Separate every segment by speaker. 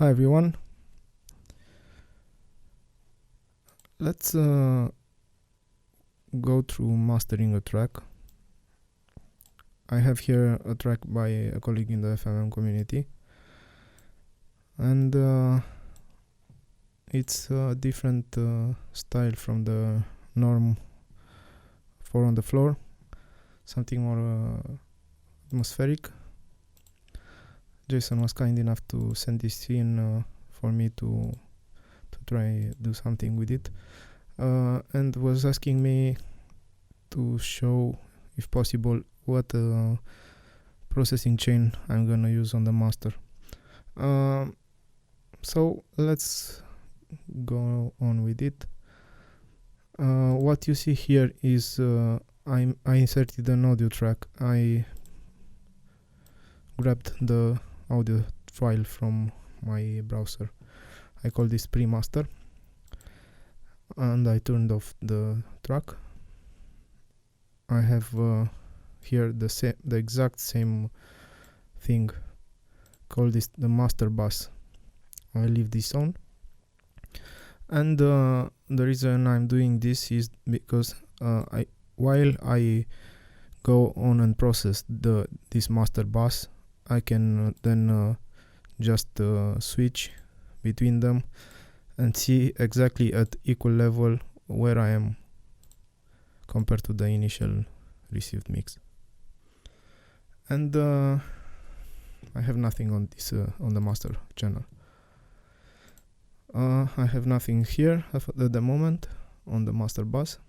Speaker 1: Hi everyone. Let's go through mastering a track. I have here a track by a colleague in the FMM community, and it's a different style from the norm 4 on the floor, something more atmospheric. Jason was kind enough to send this in for me to try do something with it, and was asking me to show, if possible, what processing chain I'm gonna use on the master. So let's go on with it. What you see here is I inserted an audio track. I grabbed the audio file from my browser. I call this pre-master, and I turned off the track. I have here the exact same thing. Call this the master bus. I leave this on, and the reason I'm doing this is because while I go on and process this master bus, I can then just switch between them and see exactly at equal level where I am compared to the initial received mix. And I have nothing on this on the master channel. I have nothing here at the moment on the master bus.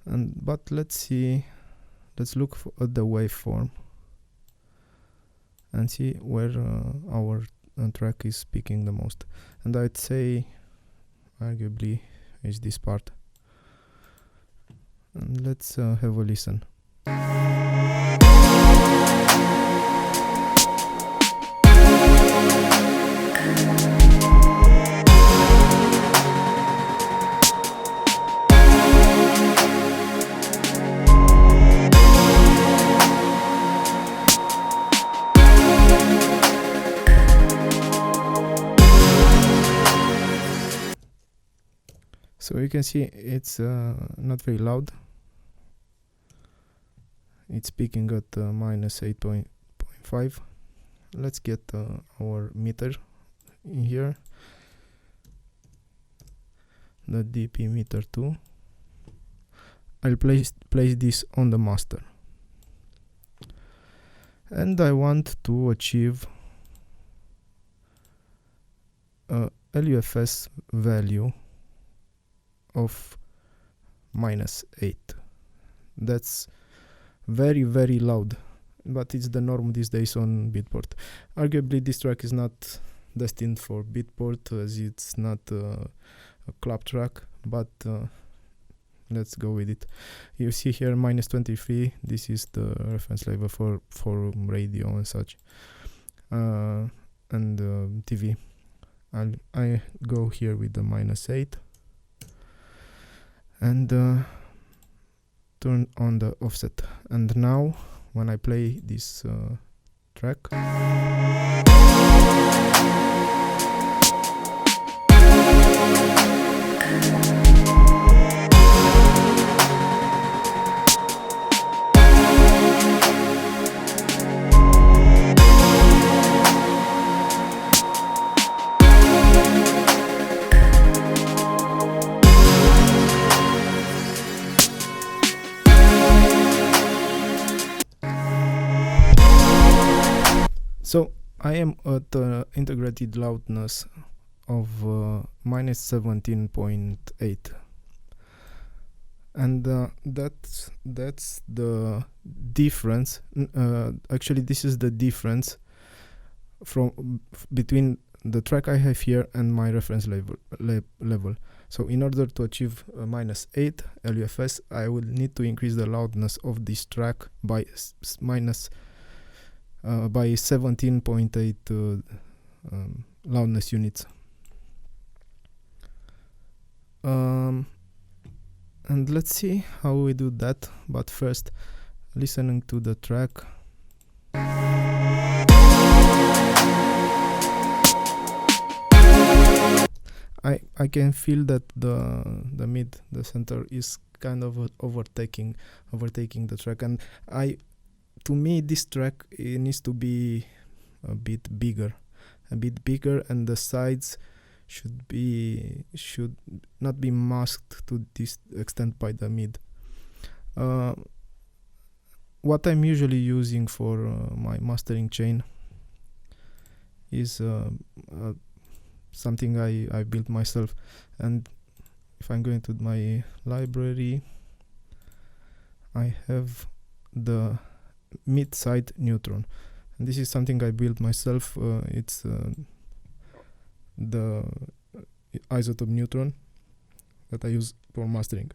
Speaker 1: But let's look at the waveform and see where our track is speaking the most. And I'd say arguably is this part. And let's have a listen. So you can see it's not very loud. It's peaking at minus 8.5. Let's get our meter in here. The DP meter 2. I'll place this on the master. And I want to achieve a LUFS value of minus 8. That's very, very loud, but it's the norm these days on Beatport. Arguably this track is not destined for Beatport as it's not a club track, but let's go with it. You see here minus 23, this is the reference level for radio and such, and TV. I go here with the minus 8 and turn on the offset. And now when I play this track, so I am at integrated loudness of minus 17.8, and that's the difference. Actually, this is the difference between the track I have here and my reference level. So in order to achieve minus 8 LUFS, I will need to increase the loudness of this track by 17.8 loudness units. And let's see how we do that. But first, listening to the track. I can feel that the mid, the center is kind of overtaking the track, and to me this track, it needs to be a bit bigger, and the sides should not be masked to this extent by the mid. What I'm usually using for my mastering chain is something I built myself, and if I'm going to my library, I have the mid side Neutron, and this is something I built myself. It's the isotope Neutron that I use for mastering,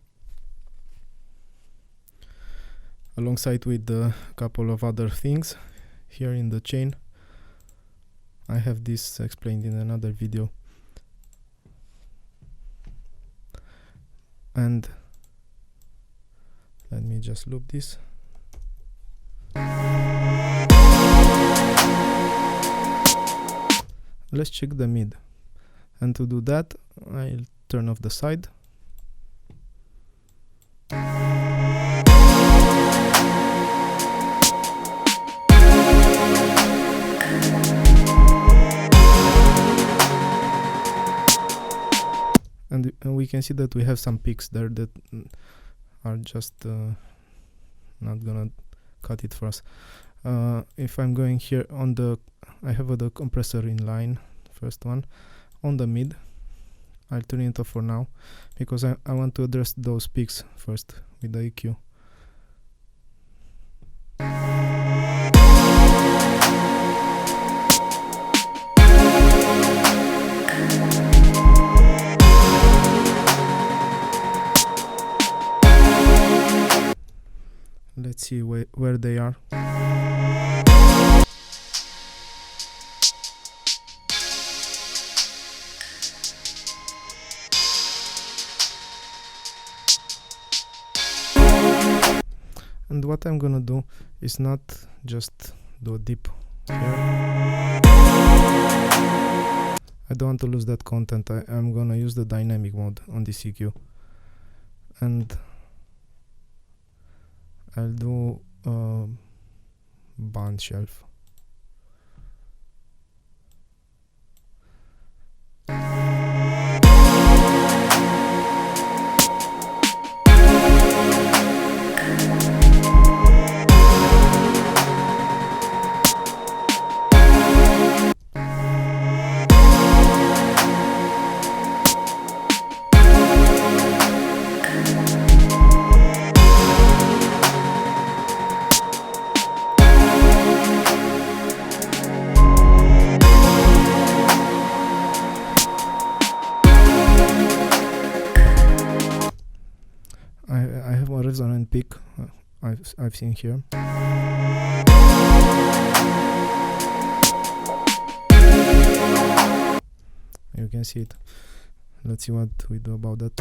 Speaker 1: alongside with a couple of other things here in the chain. I have this explained in another video, and let me just loop this. Let's check the mid, and to do that I'll turn off the side. And we can see that we have some peaks there that are just not gonna cut it for us. If I'm going here on I have the compressor in line, first one, on the mid. I'll turn it off for now, because I want to address those peaks first with the EQ. Let's see where they are. And what I'm gonna do is not just do a dip here. I don't want to lose that content. I'm gonna use the dynamic mode on this EQ, and I'll do a band shelf. I have a resonant peak I've seen here. You can see it. Let's see what we do about that.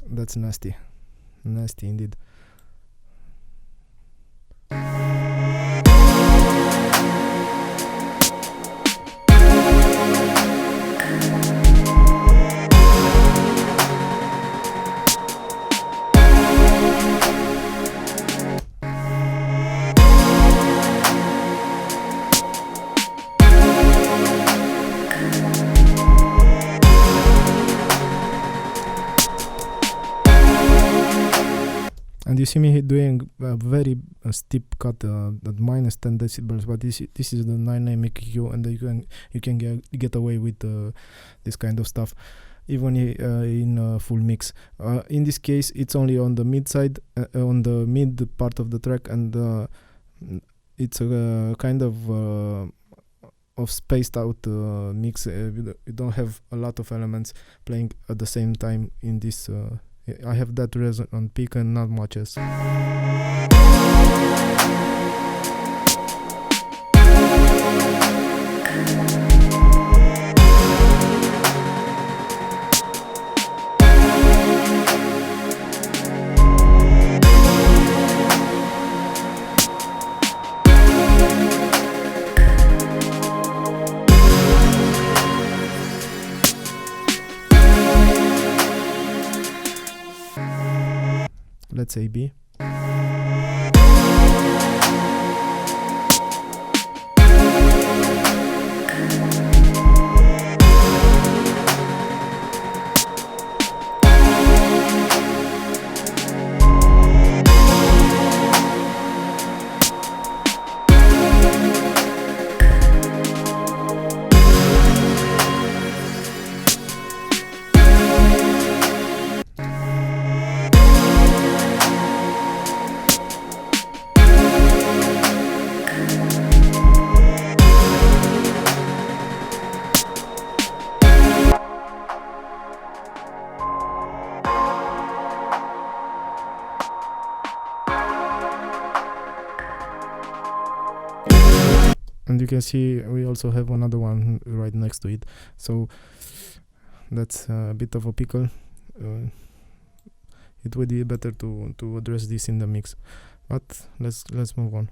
Speaker 1: That's nasty indeed. And you see me doing a very steep cut at minus 10 decibels, but this is the dynamic EQ, and you can get away with this kind of stuff, even in full mix. In this case, it's only on the mid side, on the mid part of the track, and it's a kind of spaced out mix. You don't have a lot of elements playing at the same time in this. I have that resonant peak and not much else. let's say B. And you can see we also have another one right next to it, so that's a bit of a pickle. It would be better to address this in the mix, but let's move on.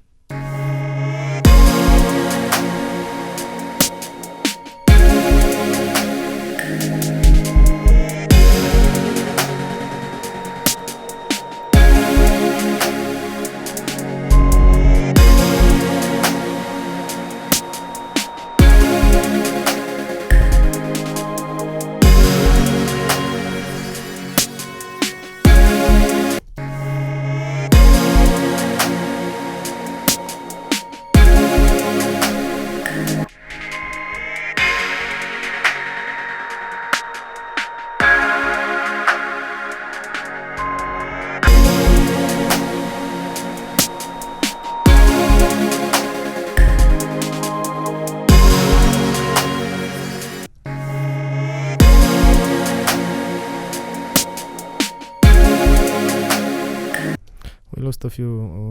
Speaker 1: Lost a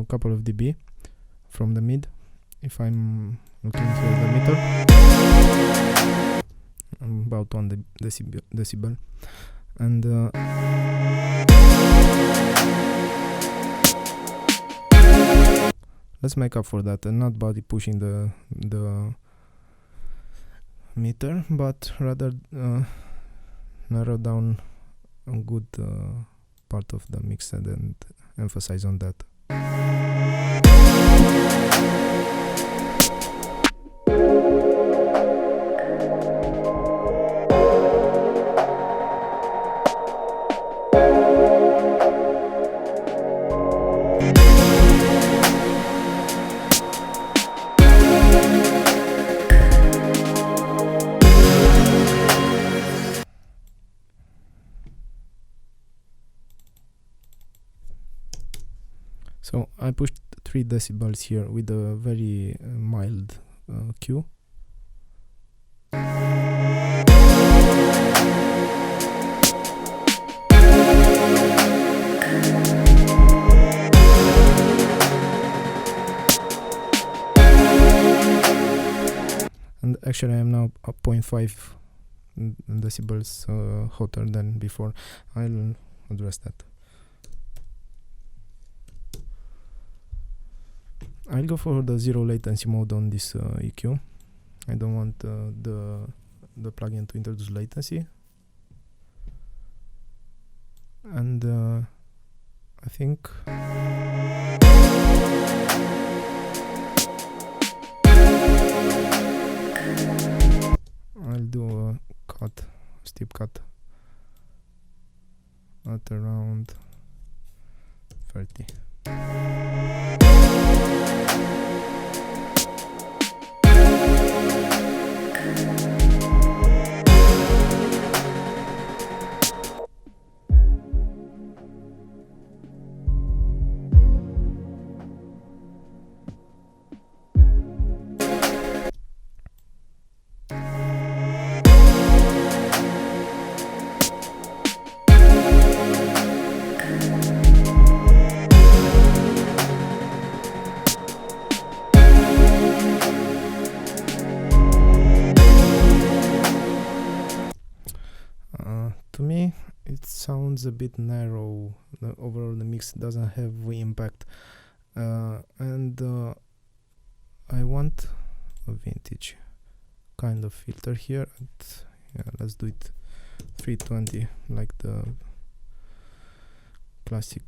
Speaker 1: couple of dB from the mid. If I'm looking here at the meter, I'm about 1 decibel, and let's make up for that, and not body pushing the meter, but rather narrow down a good part of the mix and emphasize on that. So I pushed 3 decibels here with a very mild Q. And actually I am now up 0.5 decibels hotter than before. I'll address that. I'll go for the zero latency mode on this EQ. I don't want the plugin to introduce latency. And I think I'll do a steep cut at around 30. To me, it sounds a bit narrow. Overall, the mix doesn't have impact, and I want a vintage kind of filter here. Yeah, let's do it 320, like the classic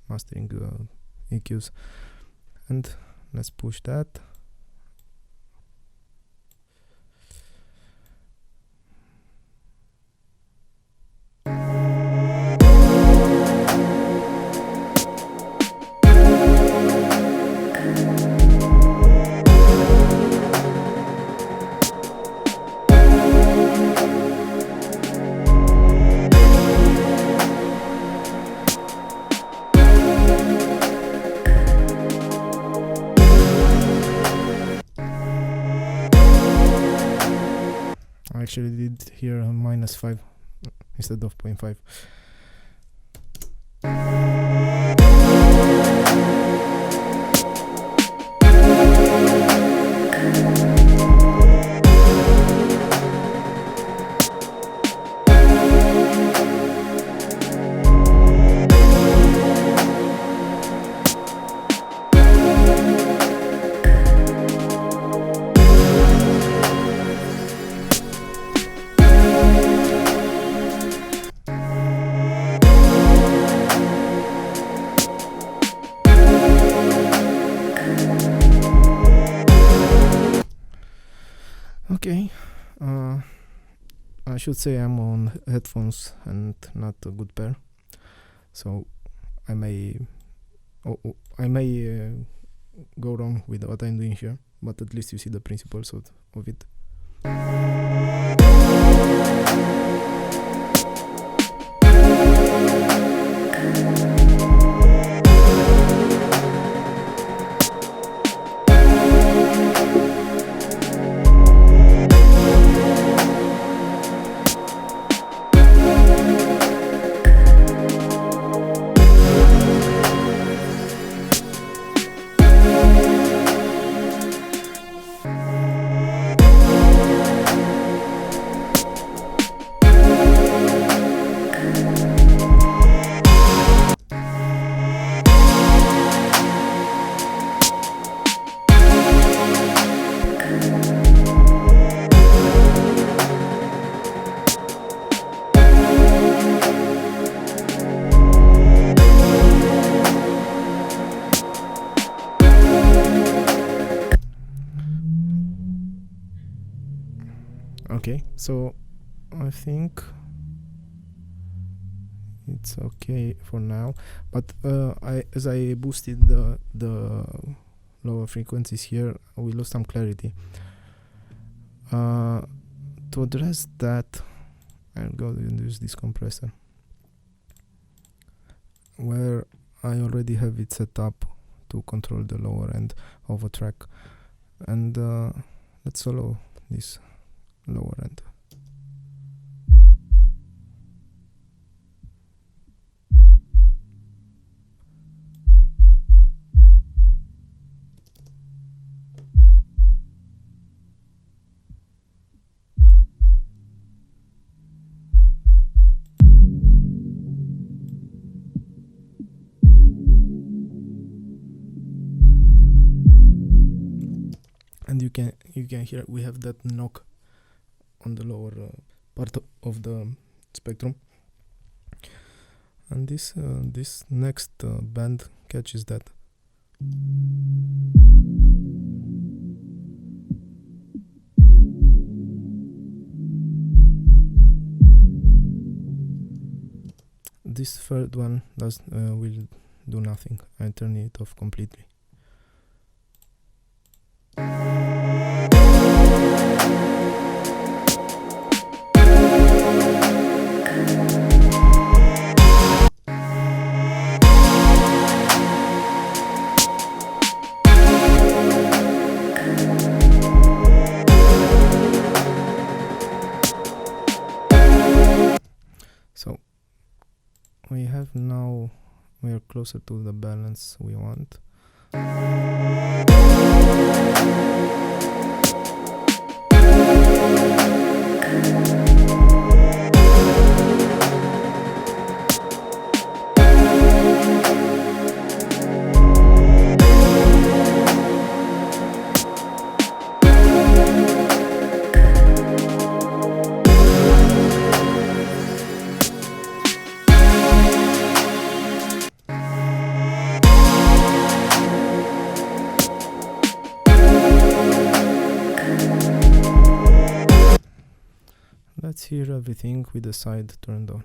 Speaker 1: mastering EQs, and let's push that. I actually did here a -5 instead of 0.5. Okay, I should say I'm on headphones and not a good pair, so I may go wrong with what I'm doing here, but at least you see the principles of it. Okay, so I think it's okay for now, but as I boosted the lower frequencies here, we lost some clarity. To address that, I'll go and use this compressor, where I already have it set up to control the lower end of a track, and let's solo this lower end. And you can hear we have that knock on the lower part of the spectrum, and this next band catches that. This third one will do nothing. I turn it off completely. So we have now, we are closer to the balance we want. let's hear everything with the side turned on.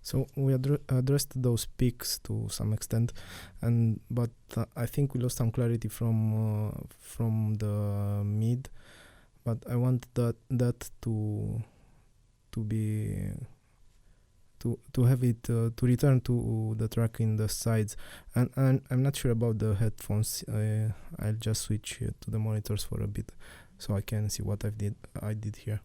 Speaker 1: So we addressed those peaks to some extent, but I think we lost some clarity from the mid. But I want that to be to have it to return to the track in the sides, and I'm not sure about the headphones. I'll just switch to the monitors for a bit so I can see what I did here.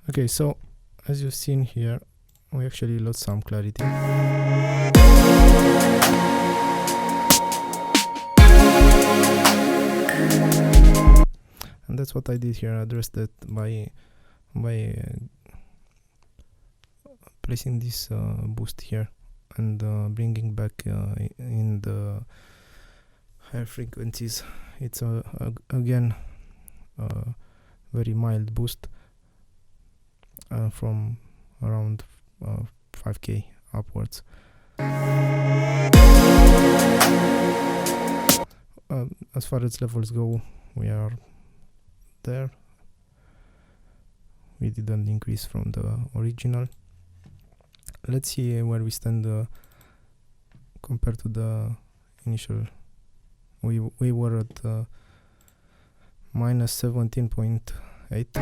Speaker 1: Okay, so as you've seen here, we actually lost some clarity. And that's what I did here. I addressed that by placing this boost here and bringing back in the higher frequencies. It's again a very mild boost. From around 5k upwards. As far as levels go, we are there. We didn't increase from the original. Let's see where we stand compared to the initial. We were at minus 17.8.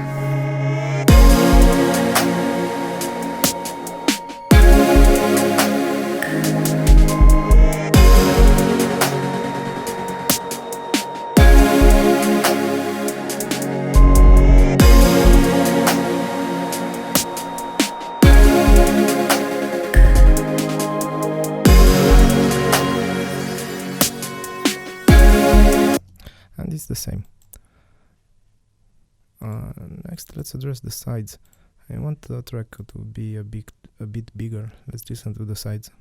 Speaker 1: And it's the same. Next, let's address the sides. I want the track to be a bit bigger. Let's listen to the sides.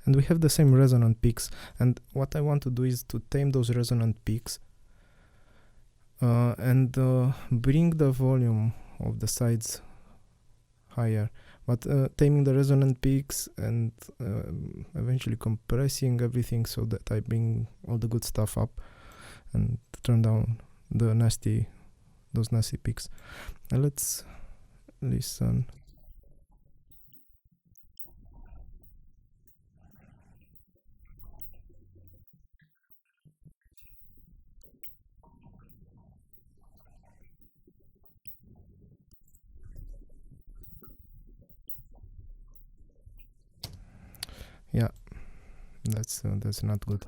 Speaker 1: And we have the same resonant peaks. And what I want to do is to tame those resonant peaks and bring the volume of the sides higher. But taming the resonant peaks and eventually compressing everything so that I bring all the good stuff up and turn down those nasty peaks. And let's listen. Yeah, that's not good.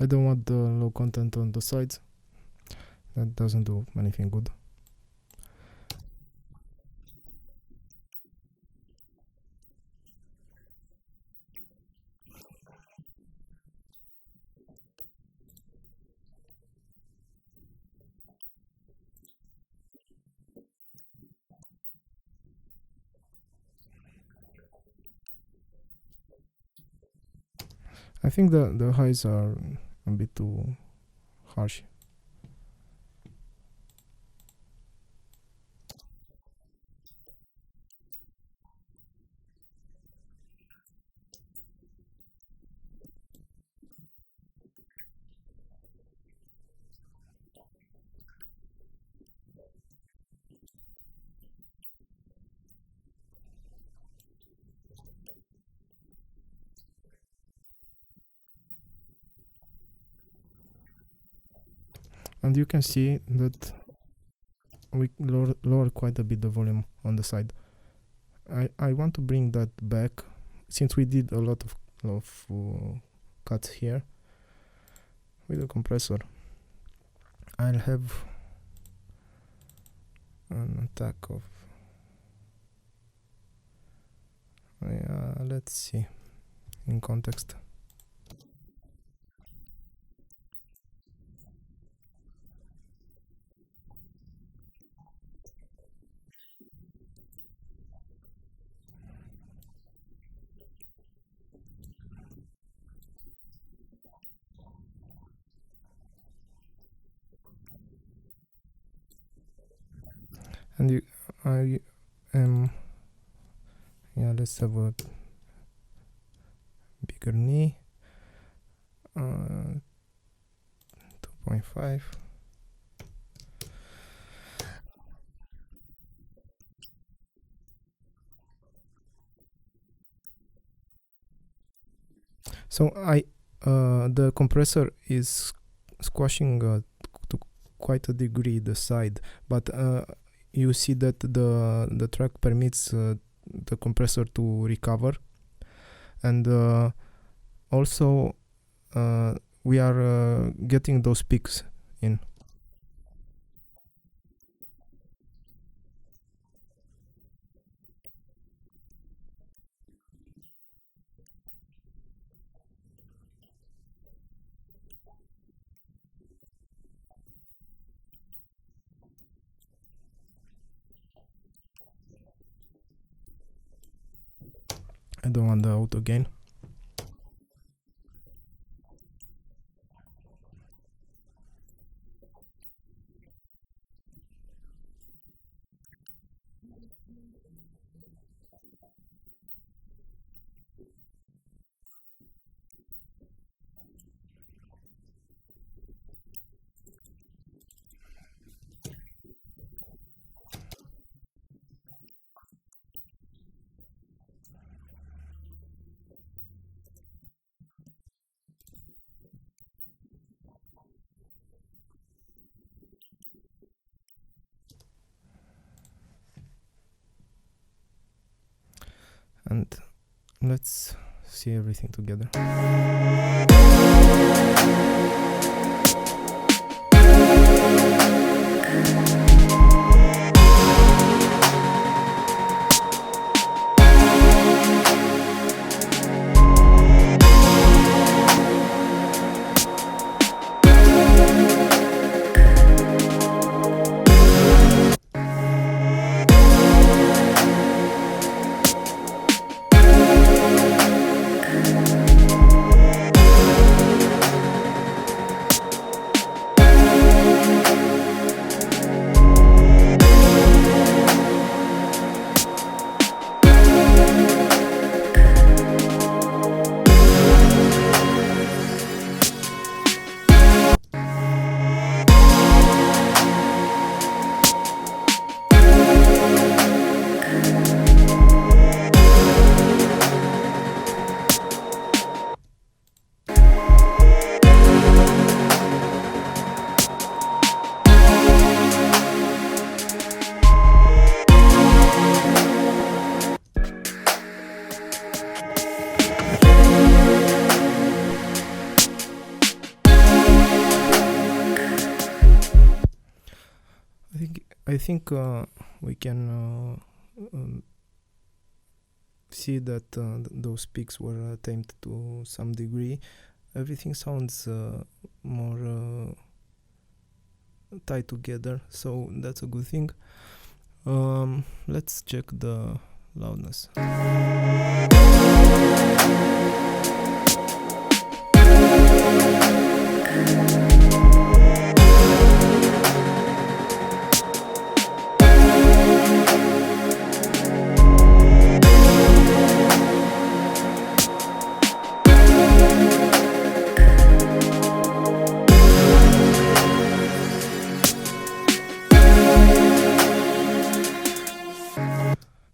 Speaker 1: I don't want the low content on the sides. That doesn't do anything good. I think the highs are a bit too harsh. And you can see that we lower quite a bit the volume on the side. I want to bring that back, since we did a lot of cuts here with the compressor. I'll have an attack of, let's see, in context. And I am, yeah, let's have a bigger knee, 2.5. So the compressor is squashing to quite a degree the side, but you see that the track permits the compressor to recover, and also we are getting those peaks in. I don't want the auto gain. and let's see everything together. I think we can see that those peaks were tamed to some degree. Everything sounds more tied together, so that's a good thing. Let's check the loudness.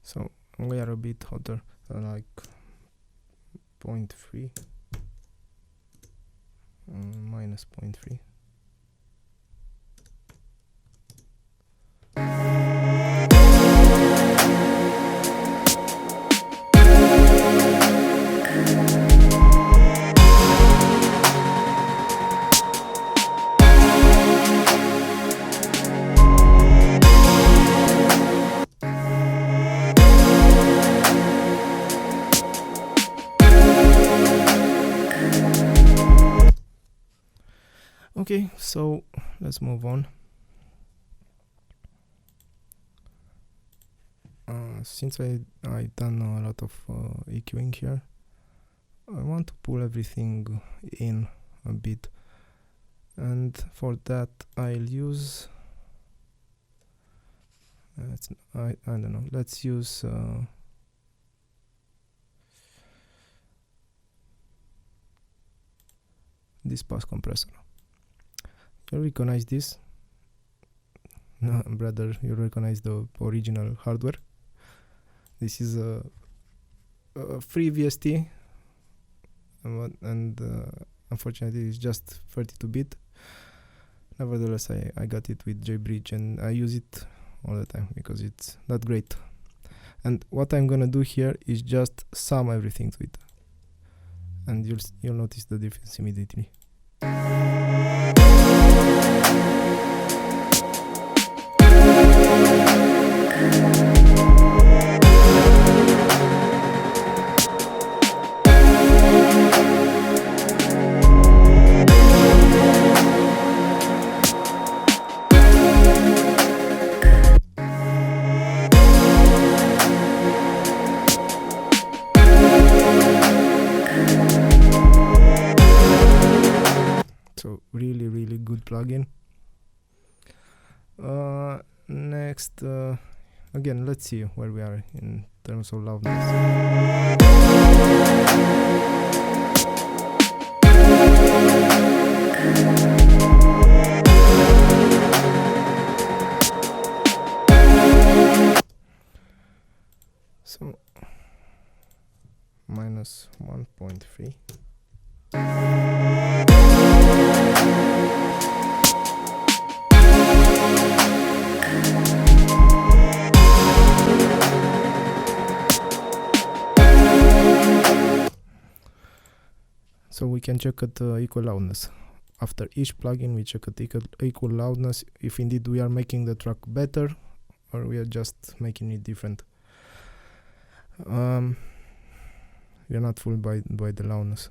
Speaker 1: So we are a bit hotter, like 0.3 minus 0.3. Okay, so let's move on. Since I done a lot of EQing here, I want to pull everything in a bit, and for that I'll use I don't know, let's use this pass compressor. You recognize this? No, brother, you recognize the original hardware. This is a free VST, and unfortunately it's just 32-bit. Nevertheless, I got it with JBridge, and I use it all the time because it's that great. And what I'm gonna do here is just sum everything to it, and you'll notice the difference immediately. So really good plugin. Next, again, let's see where we are in terms of loudness. So minus 1.3. So we can check at equal loudness. After each plugin we check at equal loudness if indeed we are making the track better or we are just making it different. We are not fooled by the loudness.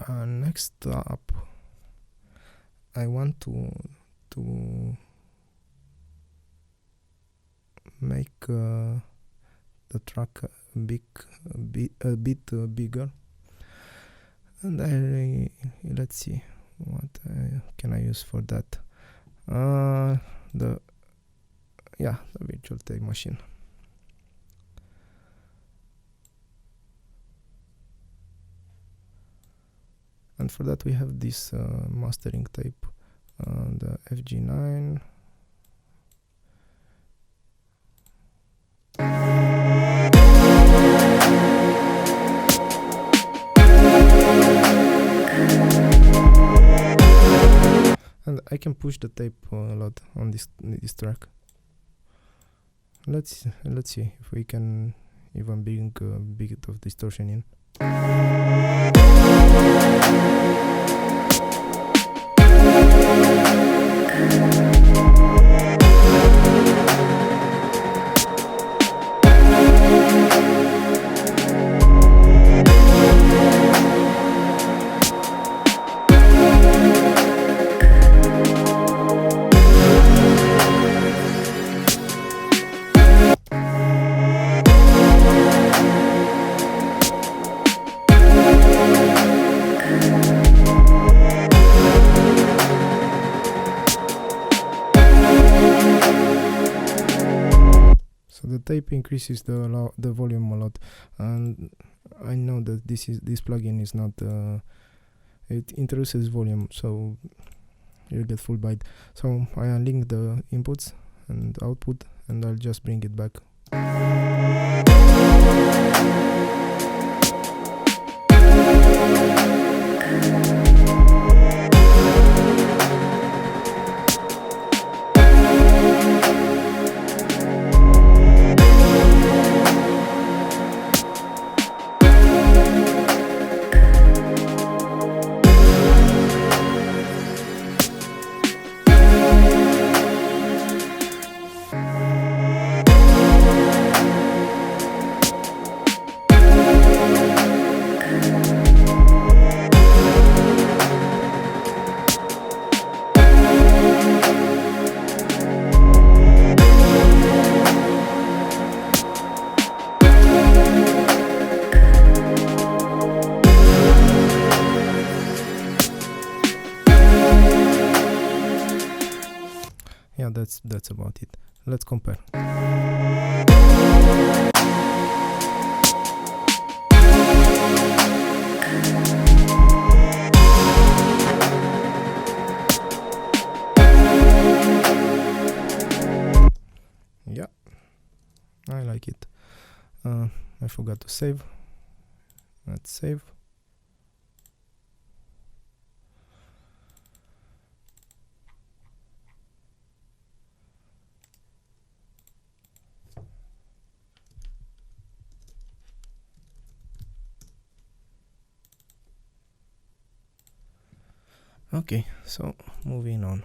Speaker 1: Next up, I want to make the track a bit bigger, and let's see what can I use for that. The virtual tape machine. And for that we have this mastering tape, the FG9. And I can push the tape a lot on this track. Let's see if we can even bring a bit of distortion in. The tape increases the volume a lot, and I know that this plugin is not it introduces volume, so you get full byte. So I unlink the inputs and output, and I'll just bring it back. Yeah, that's about it. Let's compare. Yeah, I like it. I forgot to save. Let's save. Okay, so moving on.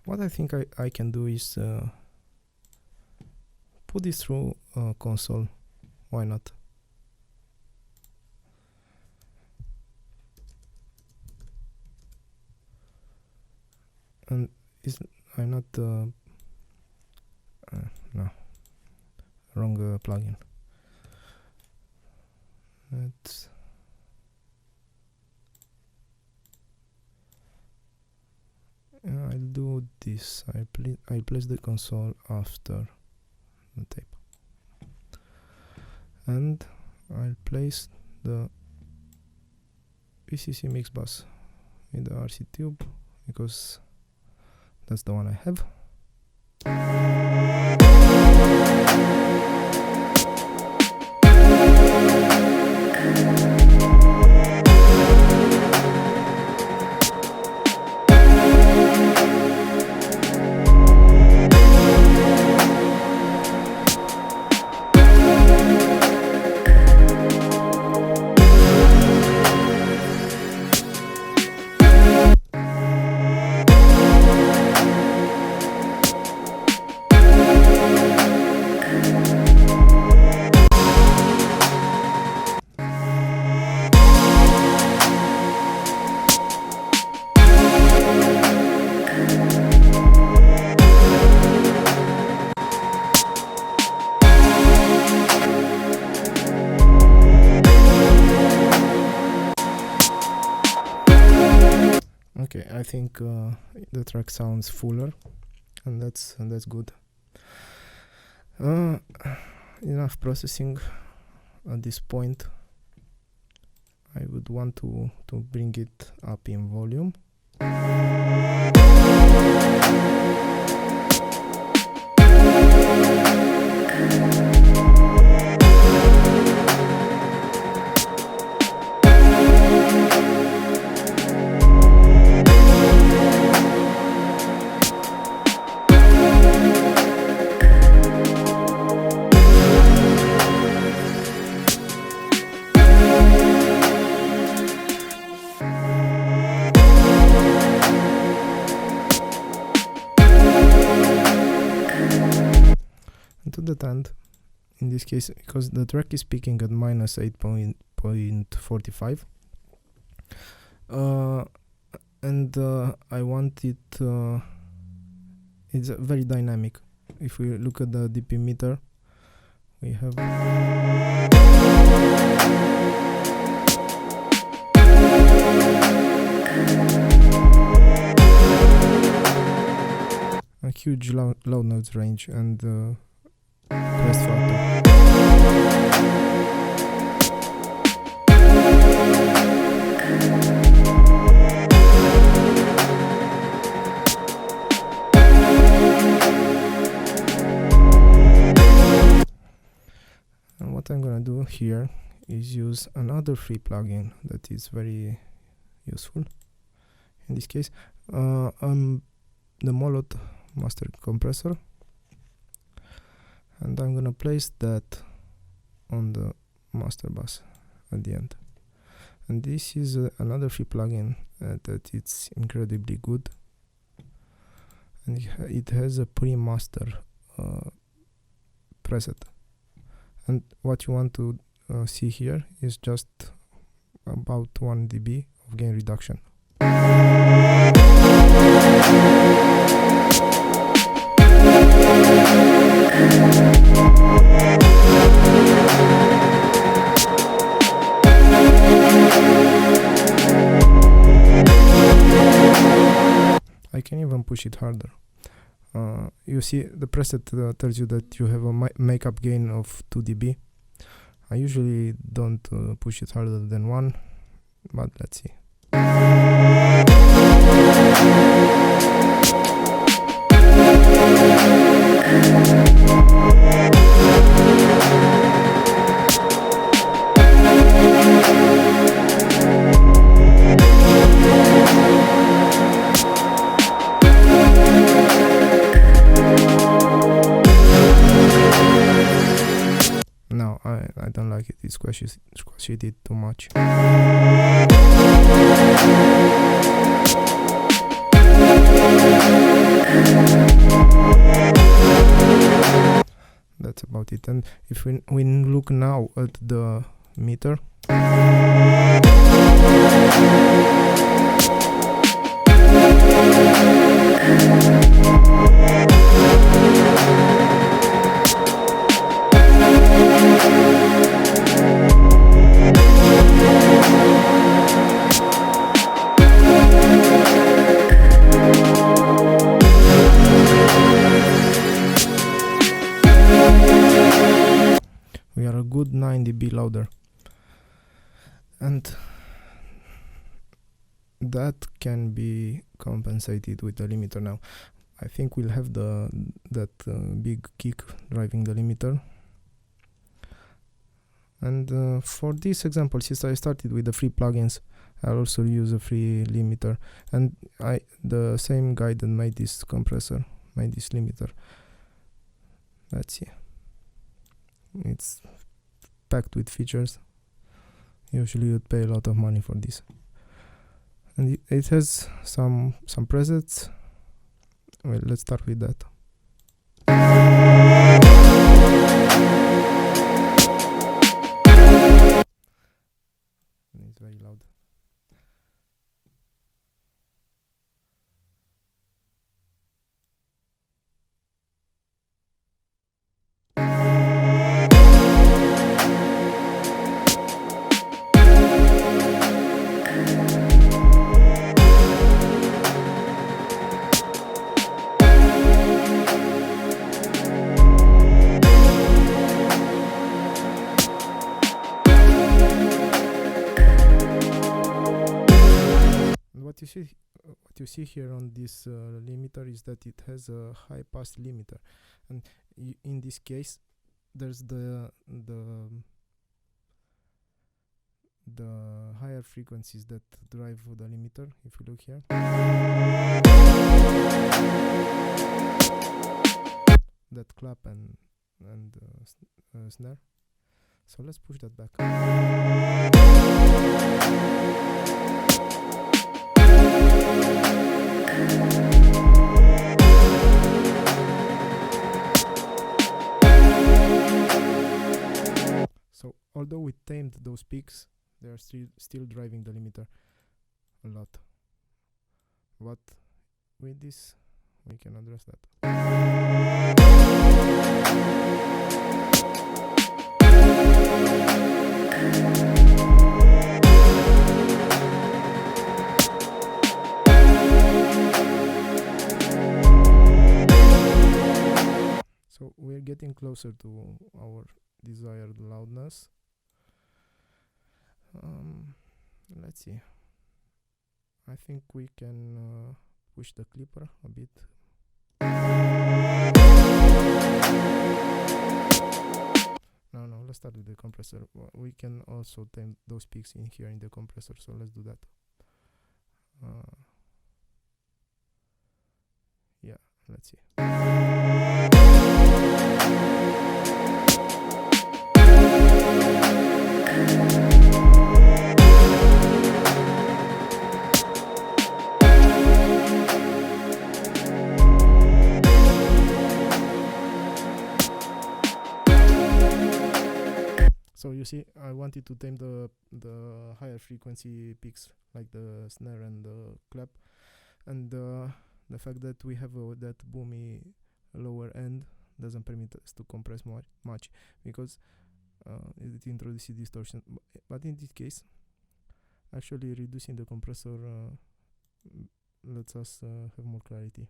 Speaker 1: What I think I can do is put this through console. Why not? And I'm not no, wrong plugin. Let's I'll do this. I'll place the console after the tape, and I'll place the PCC mix bus in the RC tube because that's the one I have. I think the track sounds fuller, and that's good. Enough processing at this point. I would want to bring it up in volume. To the end, in this case, because the track is peaking at minus 8.45, and I want it, it's very dynamic. If we look at the dp meter, we have a huge loud notes range and crest factor. And what I'm gonna do here is use another free plugin that is very useful. In this case, the Molot master compressor, and I'm gonna place that on the master bus at the end. And this is another free plugin that it's incredibly good, and it has a pre-master preset. And what you want to see here is just about 1 dB of gain reduction. I can even push it harder. You see the preset tells you that you have a makeup gain of 2 dB. I usually don't push it harder than 1, but let's see. No, I don't like it. It squashes it too much. That's about it. And if we look now at the meter, we are a good 9 dB louder, and that can be compensated with the limiter. Now I think we'll have that big kick driving the limiter. And for this example, since I started with the free plugins, I'll also use a free limiter, and the same guy that made this compressor made this limiter. Let's see. It's packed with features. Usually you'd pay a lot of money for this, and it has some presets. Well, let's start with that. It's very loud. what you see here on this limiter is that it has a high pass limiter, and in this case there's the higher frequencies that drive the limiter. If you look here, that clap and snare. So let's push that back. So although we tamed those peaks, they are still driving the limiter a lot. But with this, we can address that. So we're getting closer to our desired loudness. Let's see. I think we can push the clipper a bit. No, let's start with the compressor. We can also tame those peaks in here in the compressor, so let's do that. Yeah, let's see. So you see, I wanted to tame the higher frequency peaks like the snare and the clap, and the fact that we have that boomy lower end doesn't permit us to compress much because it introduces distortion. But in this case, actually reducing the compressor lets us have more clarity.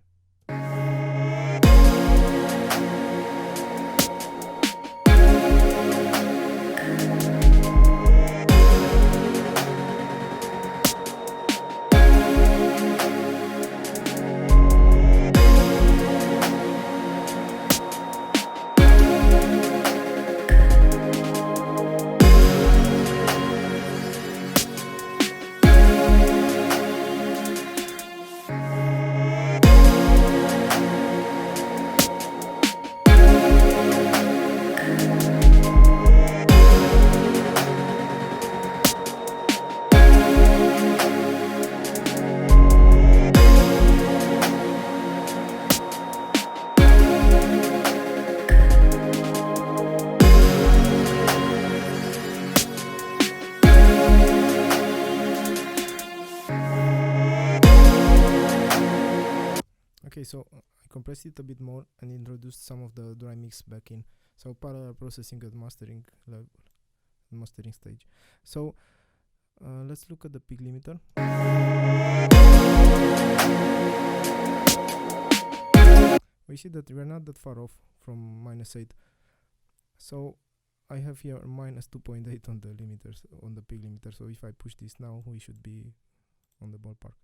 Speaker 1: Okay, so I compressed it a bit more and introduced some of the dry mix back in. So parallel processing at mastering level, mastering stage. So let's look at the peak limiter. We see that we're not that far off from -8. So I have here -2.8 on the limiters, on the peak limiter. So if I push this now, we should be on the ballpark.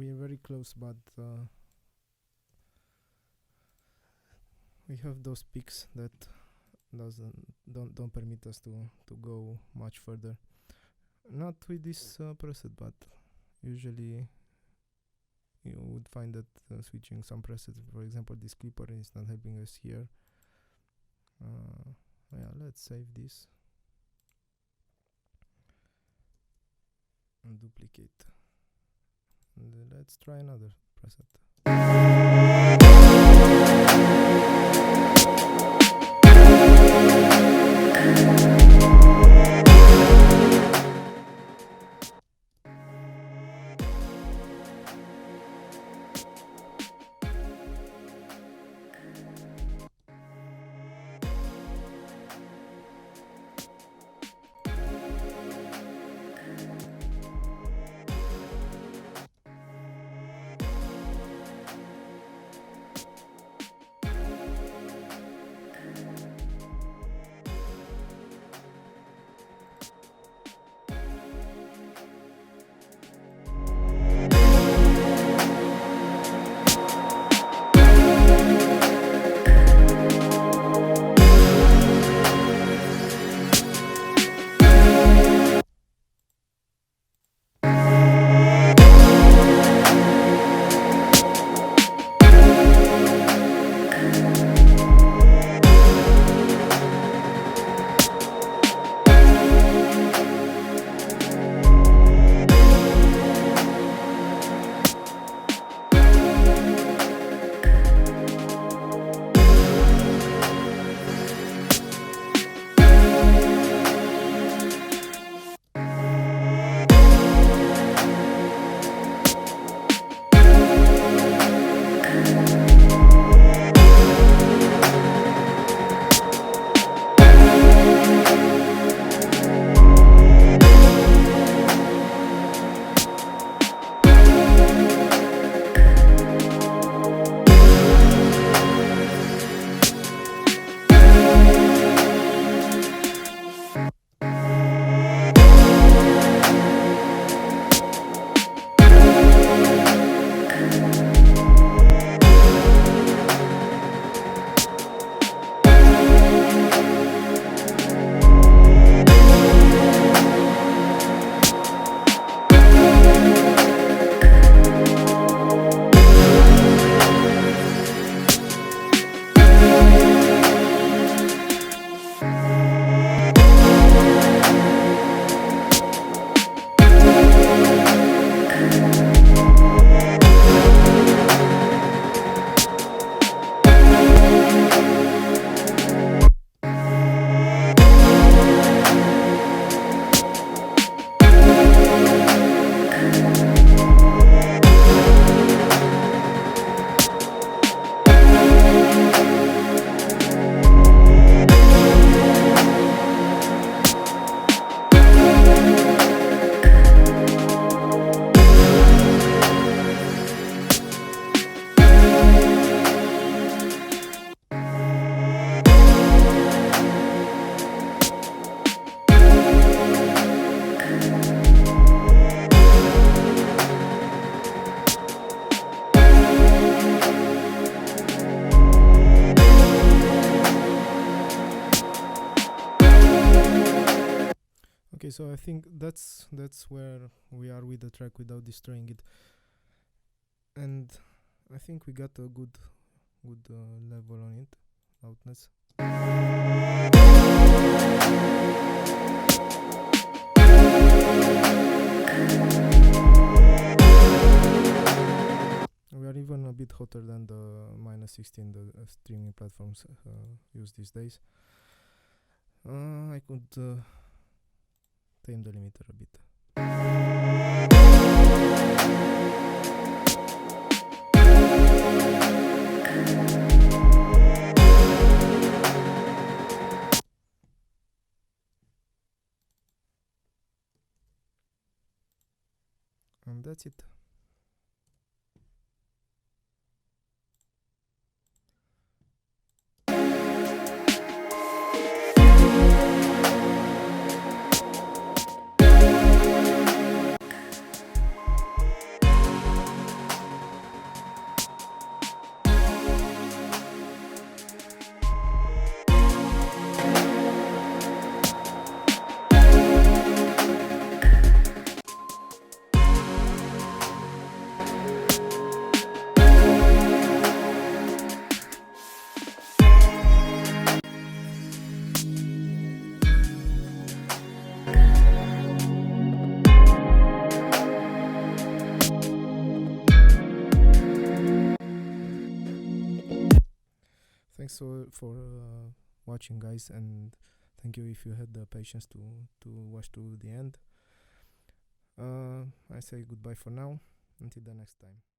Speaker 1: we are very close, but we have those peaks that don't permit us to go much further. Not with this preset, but usually you would find that switching some presets, for example this clipper, is not helping us here. Yeah, let's save this and duplicate, and let's try another preset. Okay, so I think that's where we are with the track without destroying it, and I think we got a good level on it, loudness. We are even a bit hotter than the -16 the streaming platforms use these days. I could tame the limiter a bit. And that's it. thanks for watching, guys, and thank you if you had the patience to watch to the end. I say goodbye for now, until the next time.